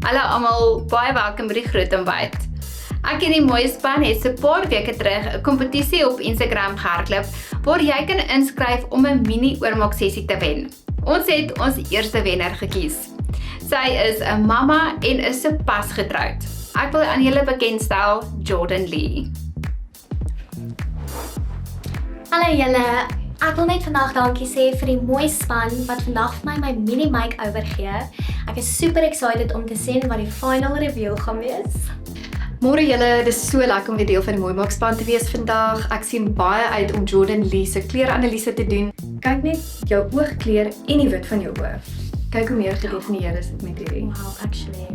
Hallo almal, baie welkom by die Groot Ontbyt. Ek en die mooi span het so paar weke terug 'n kompetisie op Instagram gehardloop waar jy kan inskryf om 'n mini oormaak sessie te wen. Ons het ons eerste wenner gekies. Sy is 'n mamma en is sopas getroud. Ek wil aan julle bekendstel Jordan Lee. Hallo julle, ek wil net vandag dankie sê vir die mooi span wat vandag vir my mini makeover gee. Ek is super excited om te sien wat die final review gaan wees. Môre julle, dis so lekker om weer deel van die Mooi Maak span te wees vandag. Ek sien baie uit om Jordan Lee se klereanalise te doen. Kyk net jou oogkleur en die wit van jou oë. Kyk hoe meer gedefinieer is dit met hierdie. Wow, actually,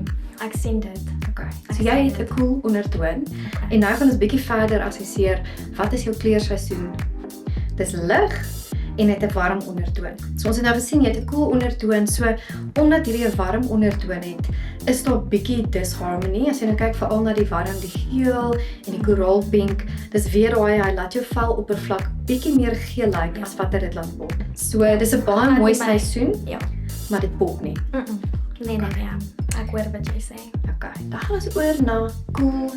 ek sien dit. Okay. So jy het 'n cool ondertoon. En nou gaan ons bietjie verder assesseer wat is jou kleurseisoen. Dis lig en het 'n warm ondertoon. So ons het nou gesien jy het 'n cool ondertoon, so omdat hierdie 'n warm ondertoon het, is daar bietjie disharmony. As jy nou kyk veral na die warm, die geel en die koraalpink, dis weer daai hy laat jou veloppervlak bietjie meer geel lyk as wat dit laat pop. So dis 'n baie mooi seisoen, Ja. maar dit pop nie. Nee, ja. Ek hoor wat jy sê. Okay, dan gaan ons oor na cool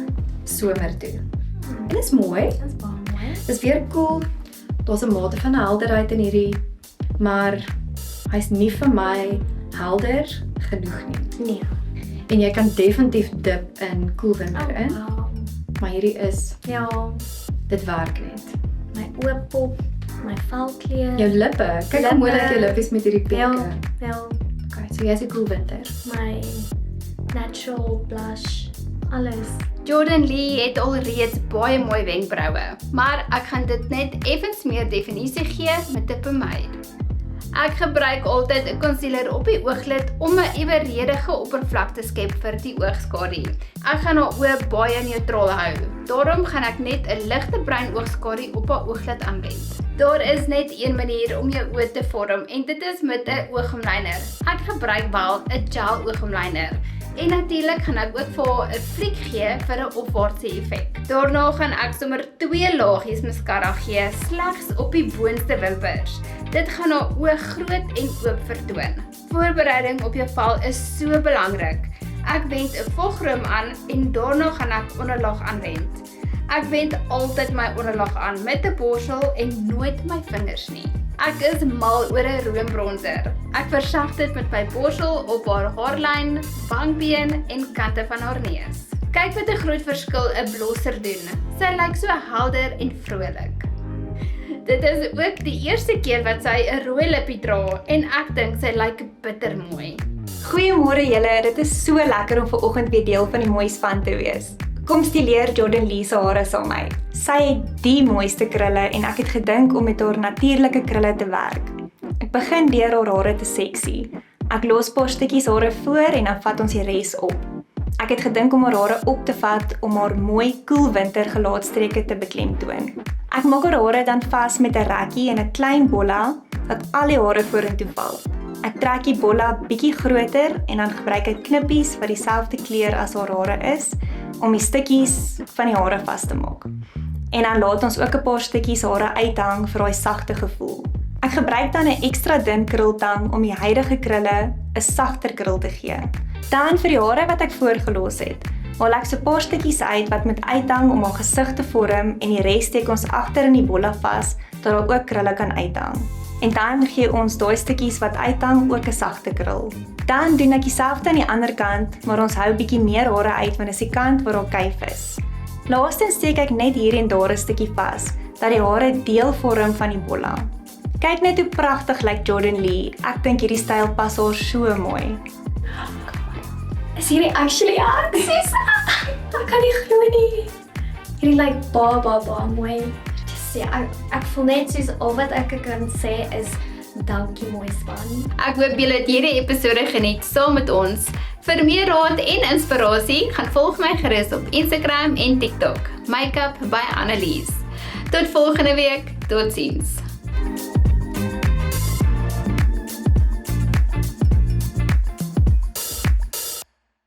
somer toe. En dit is mooi. Dit is baie mooi. Dis weer cool. Daar's 'n mate van helderheid in hierdie, maar hy's nie vir my helder genoeg nie. Nee. En jy kan definitief dip in cool winter in, Wow. maar hierdie is, Ja, dit werk net. my oë pop, my velkleur. Jou lippe, kyk hoe mooi lyk jou lippies met hierdie Ja, pinke. ja, Okay, so jy's 'n cool winter. my natural blush, alles. Jordan Lee het alreeds baie mooi wenkbroue, maar ek gaan dit net effens meer definisie gee met 'n pomade. Ek gebruik altyd 'n concealer op die ooglid om 'n eweredige oppervlak te skep vir die oogskadu. Ek gaan haar oë baie neutraal hou. Daarom gaan ek net 'n ligte bruin oogskadu op haar ooglid aanwend. Daar is net een manier om jou oë te vorm en dit is met 'n oogomlyner. Ek gebruik wel 'n gel oogomlyner. En natuurlik gaan ek ook vir haar 'n fliek gee vir 'n opwaartse effek. Daarna gaan ek sommer 2 laagies mascara gee slegs op die boonste wimpers. Dit gaan haar oë groot en oop vertoon. Voorbereiding op jou vel is so belangrik. Ek wend 'n vogroom aan en daarna gaan ek onderlaag aanwend. Ek wend altyd my onderlaag aan met 'n borsel en nooit my vingers nie. Ek is mal oor 'n roombronzer. Ek versag dit met my borsel op haar haarlyn, wangbeen en kante van haar neus. Kyk wat 'n groot verskil 'n blosser doen. Sy lyk so helder en vrolik. Dit is ook die eerste keer wat sy 'n rooi lippie dra en ek dink sy lyk bitter mooi. Goeiemôre julle, dit is so lekker om vanoggend weer deel van die mooi span te wees. Kom stileer Jordan Lee se hare saam met my. Sy het die mooiste krulle en ek het gedink om met haar natuurlike krulle te werk. Ek begin deur haar hare te seksie. Ek los paar stukkies hare voor en dan vat ons die res op. Ek het gedink om haar hare op te vat om haar mooi cool winter gelaatstreke te beklemtoon. Ek maak haar hare dan vas met 'n rekkie en 'n klein bolla dat al die hare vorentoe val. Ek trek die bolla bietjie groter en dan gebruik ek knippies wat dieselfde kleur as haar hare is om die stukkies van die hare vas te maak. En dan laat ons ook 'n paar stukkies hare uithang vir daai sagte gevoel. Ek gebruik dan 'n ekstra dun krultang om die huidige krulle 'n sagter krul te gee. Dan vir die hare wat ek voorgelos het, haal ek so 'n paar stukkies uit wat met uithang om haar gesig te vorm en die res steek ons agter in die bolla vas dat daar ook krulle kan uithang. En dan gee ons daai stukkies wat uithang ook 'n sagte krul. Dan doen ek dieselfde aan die ander kant, maar ons hou bietjie meer hare uit want dis die kant waar haar kuif is. Laastens steek ek net hier en daar 'n stukkie vas, dat die hare deel vorm van die bolla. Kyk net hoe pragtig lyk Jordan Lee. Ek dink hierdie styl pas haar so mooi. Is hierdie actually ek? Sis, ek kan nie glo nie. Hierdie lyk baie mooi. Ja, ek voel net soos al wat ek kan sê is dankie mooi span. Ek hoop julle het hierdie episode geniet saam met ons. Vir meer raad en inspirasie, gaan volg my gerus op Instagram en TikTok. Makeup by Annelies. Tot volgende week. Totsiens.